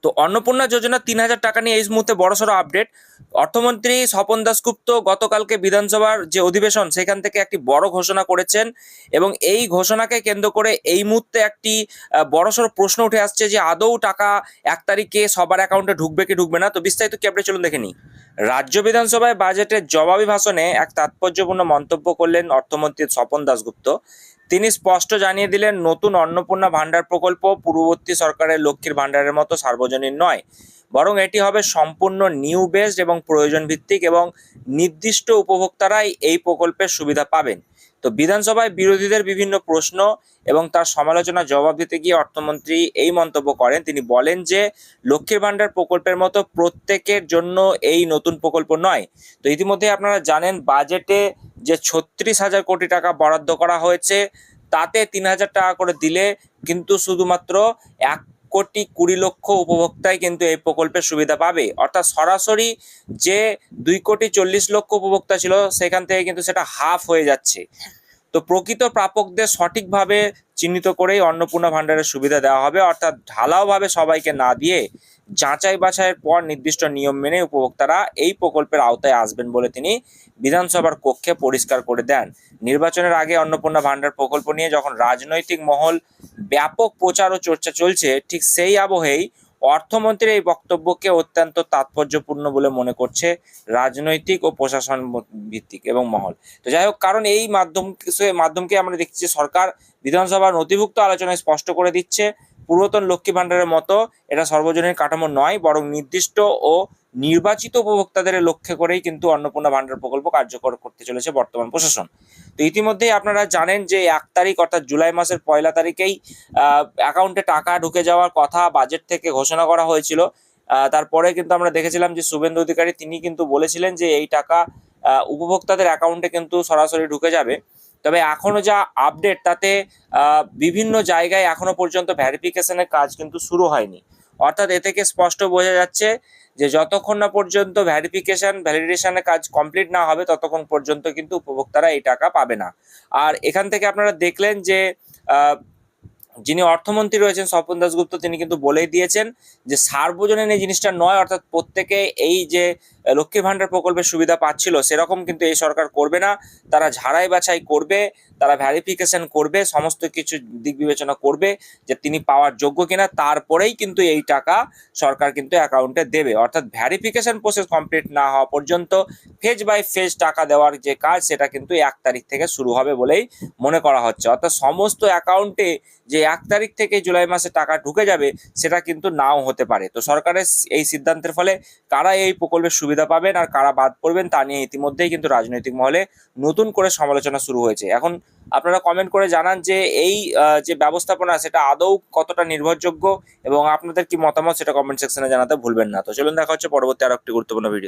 তো অন্নপূর্ণা যোজনা 3,000 টাকা নিয়ে এই মুহূর্তে বড়সড় আপডেট। অর্থমন্ত্রী স্বপন দাশগুপ্ত গতকালকে বিধানসভার যে অধিবেশন সেখান থেকে একটি বড় ঘোষণা করেছেন এবং এই ঘোষণাকে কেন্দ্র করে এই মুহূর্তে একটি বড়সড় প্রশ্ন উঠে আসছে যে আদৌ টাকা 1 তারিখে সবার অ্যাকাউন্টে ঢুকবে কি ঢুকবে না। তো বিস্তারিত কি আপনি চলুন দেখে নিই। রাজ্য বিধানসভায় বাজেটের জবাবি ভাষণে এক তাৎপর্যপূর্ণ মন্তব্য করলেন অর্থমন্ত্রী স্বপন দাশগুপ্ত। তিনি স্পষ্ট জানিয়ে দিলেন, নতুন অন্নপূর্ণা ভাণ্ডার প্রকল্প পূর্ববর্তী সরকারের লক্ষ্মীর ভাণ্ডারের মতো সার্বজনীন নয়, বরং এটি হবে সম্পূর্ণ নিউ বেসড এবং প্রয়োজন ভিত্তিক এবং নির্দিষ্ট উপভোক্তারাই এই প্রকল্পের সুবিধা পাবেন। তো বিধানসভায় বিরোধীদের বিভিন্ন প্রশ্ন এবং তার সমালোচনা জবাব দিতে গিয়ে অর্থমন্ত্রী এই মন্তব্য করেন। তিনি বলেন যে লক্ষ্মীর ভাণ্ডার প্রকল্পের মতো প্রত্যেকের জন্য এই নতুন প্রকল্প নয়। তো ইতিমধ্যে আপনারা জানেন বাজেটে যে 36,000 কোটি টাকা বরাদ্দ করা হয়েছে তাতে 3,000 টাকা করে দিলে কিন্তু শুধুমাত্র 1,20,00,000 উপভোক্তাই কিন্তু এই প্রকল্পের সুবিধা পাবে। অর্থাৎ সরাসরি যে 2,40,00,000 উপভোক্তা ছিল সেখান থেকে কিন্তু সেটা হাফ হয়ে যাচ্ছে। তো প্রকৃত প্রাপকদের সঠিকভাবে চিহ্নিত করেই অন্নপূর্ণা ভাণ্ডারের সুবিধা দেওয়া হবে, অর্থাৎ ঢালাওভাবে সবাইকে না দিয়ে যাচাই বাছাইয়ের পর নির্দিষ্ট নিয়ম মেনে উপভোক্তারা এই প্রকল্পের আওতায় আসবেন বলে তিনি বিধানসভার কক্ষে পরিষ্কার করে দেন। নির্বাচনের আগে অন্নপূর্ণা ভাণ্ডার প্রকল্প নিয়ে যখন রাজনৈতিক মহল ব্যাপক প্রচার ও চর্চা চলছে, ঠিক সেই আবহেই অর্থমন্ত্রীর এই বক্তব্যকে অত্যন্ত তাৎপর্যপূর্ণ বলে মনে করছে রাজনৈতিক ও প্রশাসন ভিত্তিক এবং মহল। তো যাই হোক, কারণ এই মাধ্যমকে আমরা দেখছি সরকার বিধানসভার নথিভুক্ত আলোচনায় স্পষ্ট করে দিচ্ছে পুরাতন লক্ষ্মী ভাণ্ডারের মতো এটা সর্বজনীন কাঠামো নয়, বরং নির্দিষ্ট ও নির্বাচিত উপভোক্তাদের লক্ষ্য করেই কিন্তু অন্নপূর্ণা ভাণ্ডার প্রকল্প কার্যকর করতে চলেছে বর্তমান প্রশাসন। তো ইতিমধ্যেই আপনারা জানেন যে 1 তারিখ অর্থাৎ জুলাই মাসের 1 তারিখেই অ্যাকাউন্টে টাকা ঢুকে যাওয়ার কথা বাজেট থেকে ঘোষণা করা হয়েছিল। তারপরে কিন্তু আমরা দেখেছিলাম যে শুভেন্দু অধিকারী তিনি কিন্তু বলেছিলেন যে এই টাকা উপভোক্তাদের অ্যাকাউন্টে কিন্তু সরাসরি ঢুকে যাবে। তবে এখনো যা আপডেট তাতে বিভিন্ন জায়গায় এখনো পর্যন্ত ভেরিফিকেশনের কাজ কিন্তু শুরু হয়নি। অর্থাৎ এ থেকে স্পষ্ট বোঝা যাচ্ছে যে যতক্ষণ না পর্যন্ত ভ্যালিডেশনের কাজ কমপ্লিট না হবে ততক্ষণ পর্যন্ত কিন্তু উপভোক্তারা এই টাকা পাবে না। আর এখান থেকে আপনারা দেখলেন যে যিনি অর্থমন্ত্রী রয়েছেন স্বপন দাশগুপ্ত তিনি কিন্তু বলেই দিয়েছেন যে সার্বজনীন এই জিনিসটা নয়, অর্থাৎ প্রত্যেকে এই যে লক্ষ্মী ভাণ্ডার প্রকল্পের সুবিধা পাচ্ছিল সেরকম কিন্তু এই সরকার করবে না। তারা ঝাড়াই বাছাই করবে, তারা ভ্যারিফিকেশন করবে, সমস্ত কিছু দিক বিবেচনা করবে যে তিনি পাওয়ার যোগ্য কিনা, তারপরেই কিন্তু এই টাকা সরকার কিন্তু অ্যাকাউন্টে দেবে। অর্থাৎ ভ্যারিফিকেশন প্রসেস কমপ্লিট না হওয়া পর্যন্ত ফেজ বাই ফেজ টাকা দেওয়ার যে কাজ সেটা কিন্তু 1 তারিখ থেকে শুরু হবে বলেই মনে করা হচ্ছে। অর্থাৎ সমস্ত অ্যাকাউন্টে যে 1 তারিখ থেকে জুলাই মাসে টাকা ঢুকে যাবে সেটা কিন্তু নাও হতে পারে। তো সরকারের এই সিদ্ধান্তের ফলে কারা এই প্রকল্পের সুবিধা পাবেন আর কারা বাদ পড়বেন তা নিয়ে ইতিমধ্যেই কিন্তু রাজনৈতিক মহলে নতুন করে সমালোচনা শুরু হয়েছে। এখন আপনারা কমেন্ট করে জানান যে এই যে ব্যবস্থাপনা সেটা আদৌ কতটা নির্ভরযোগ্য এবং আপনাদের কি মতামত সেটা কমেন্ট সেকশনে জানাতে ভুলবেন না। তো চলুন দেখা হচ্ছে পরবর্তী আরো একটি গুরুত্বপূর্ণ ভিডিও।